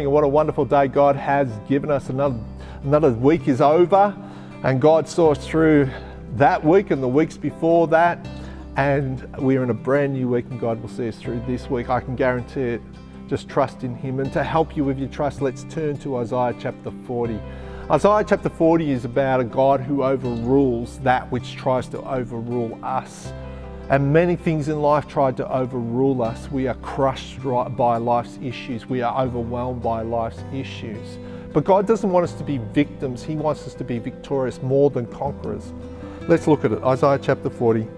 morning, and what a wonderful day God has given us. Another week is over, and God saw us through that week and the weeks before that, and we're in a brand new week, and God will see us through this week. I can guarantee it. Just trust in Him. And to help you with your trust, let's turn to Isaiah chapter 40. Isaiah chapter 40 is about a God who overrules that which tries to overrule us. And many things in life tried to overrule us. We are crushed by life's issues. We are overwhelmed by life's issues. But God doesn't want us to be victims. He wants us to be victorious, more than conquerors. Let's look at it. Isaiah chapter 40,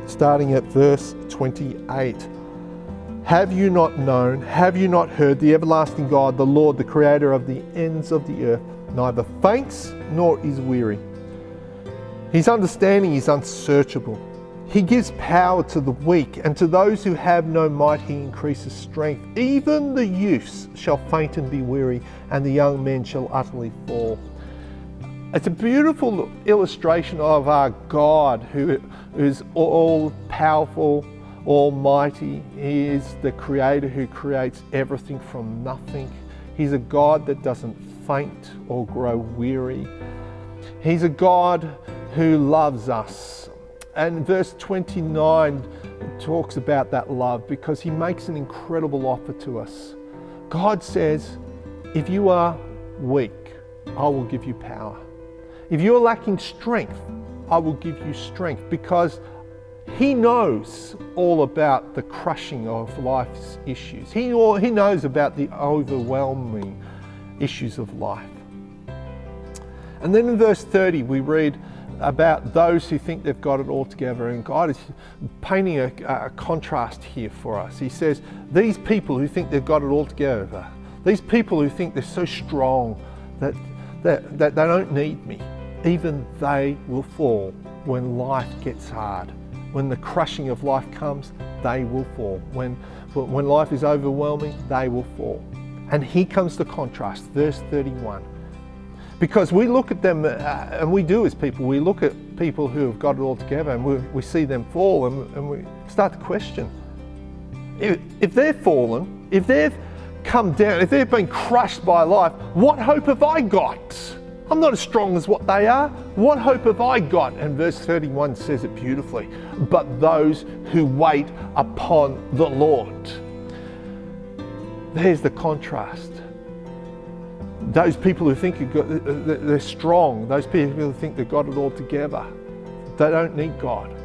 starting at verse 28. Have you not known, have you not heard, the everlasting God, the Lord, the creator of the ends of the earth, neither faints nor is weary. His understanding is unsearchable. He gives power to the weak, and to those who have no might he increases strength. Even the youths shall faint and be weary, and the young men shall utterly fall. It's a beautiful illustration of our God who is all-powerful, almighty. He is the creator who creates everything from nothing. He's a God that doesn't faint or grow weary. He's a God who loves us. And verse 29 talks about that love because He makes an incredible offer to us. God says, if you are weak, I will give you power. If you're lacking strength, I will give you strength, because He knows all about the crushing of life's issues. He knows about the overwhelming issues of life. And then in verse 30 we read about those who think they've got it all together, and God is painting a contrast here for us. He says, these people who think they've got it all together, these people who think they're so strong that they don't need me, even they will fall when life gets hard. When the crushing of life comes, they will fall. When life is overwhelming, they will fall. And here comes the contrast, verse 31. Because we look at them, and we do as people, we look at people who have got it all together, and we see them fall, and we start to question. If they've fallen, if they've come down, if they've been crushed by life, what hope have I got? I'm not as strong as what they are. What hope have I got? And verse 31 says it beautifully. But those who wait upon the Lord. There's the contrast. Those people who think they're strong, those people who think they've got it all together, they don't need God.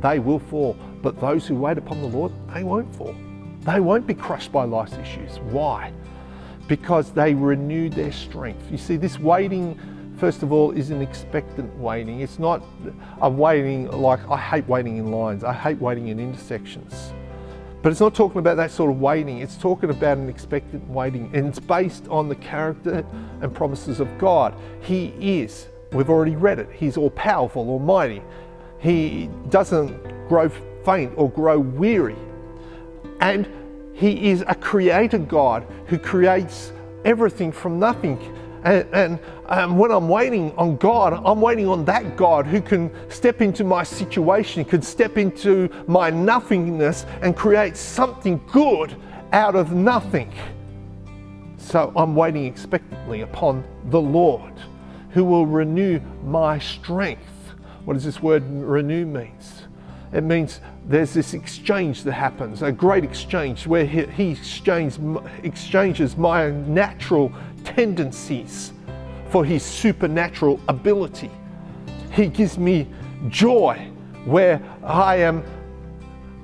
They will fall. But those who wait upon the Lord, they won't fall. They won't be crushed by life's issues. Why? Because they renew their strength. You see, this waiting, first of all, is an expectant waiting. It's not a waiting like, I hate waiting in lines. I hate waiting in intersections. But it's not talking about that sort of waiting. It's talking about an expectant waiting. And it's based on the character and promises of God. He is, we've already read it, He's all-powerful, almighty. He doesn't grow faint or grow weary. And He is a creator God who creates everything from nothing. And when I'm waiting on God, I'm waiting on that God who can step into my situation, could step into my nothingness and create something good out of nothing. So I'm waiting expectantly upon the Lord who will renew my strength. What does this word renew means? It means there's this exchange that happens, a great exchange where he exchanges my natural tendencies for His supernatural ability. He gives me joy where I am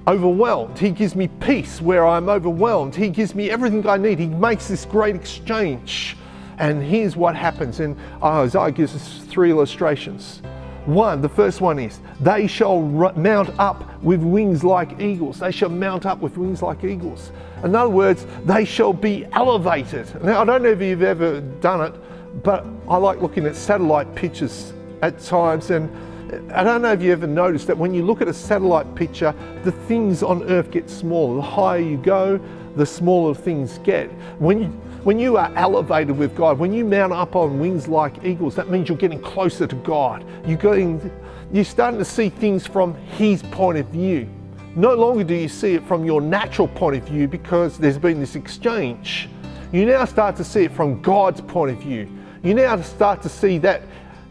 overwhelmed. He gives me peace where I'm overwhelmed. He gives me everything I need. He makes this great exchange. And here's what happens. And Isaiah gives us 3 illustrations. The first one is, they shall mount up with wings like eagles. They shall mount up with wings like eagles. In other words, they shall be elevated. Now, I don't know if you've ever done it, but I like looking at satellite pictures at times, and I don't know if you ever noticed that when you look at a satellite picture, the things on Earth get smaller. The higher you go, the smaller things get. When you are elevated with God, when you mount up on wings like eagles, that means you're getting closer to God. You're starting to see things from His point of view. No longer do you see it from your natural point of view, because there's been this exchange. You now start to see it from God's point of view. You now start to see that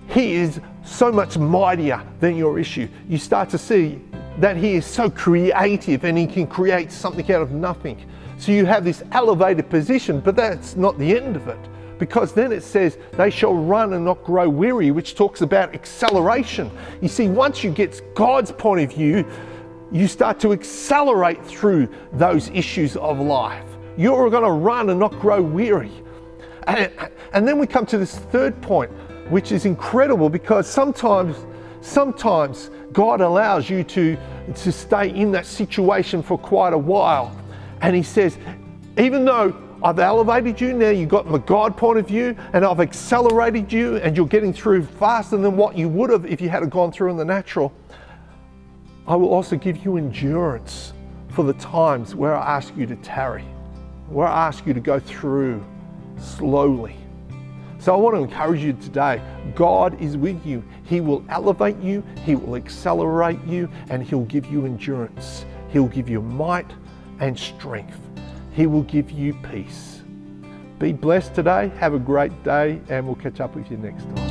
He is so much mightier than your issue. You start to see that He is so creative and He can create something out of nothing. So you have this elevated position, but that's not the end of it. Because then it says, they shall run and not grow weary, which talks about acceleration. You see, once you get God's point of view, you start to accelerate through those issues of life. You're going to run and not grow weary. And then we come to this third point, which is incredible, because sometimes God allows you to stay in that situation for quite a while. And He says, even though I've elevated you, now you've got the God point of view, and I've accelerated you, and you're getting through faster than what you would have if you had gone through in the natural, I will also give you endurance for the times where I ask you to tarry, where I ask you to go through slowly. So I want to encourage you today, God is with you. He will elevate you, He will accelerate you, and He'll give you endurance. He'll give you might and strength. He will give you peace. Be blessed today, have a great day, and we'll catch up with you next time.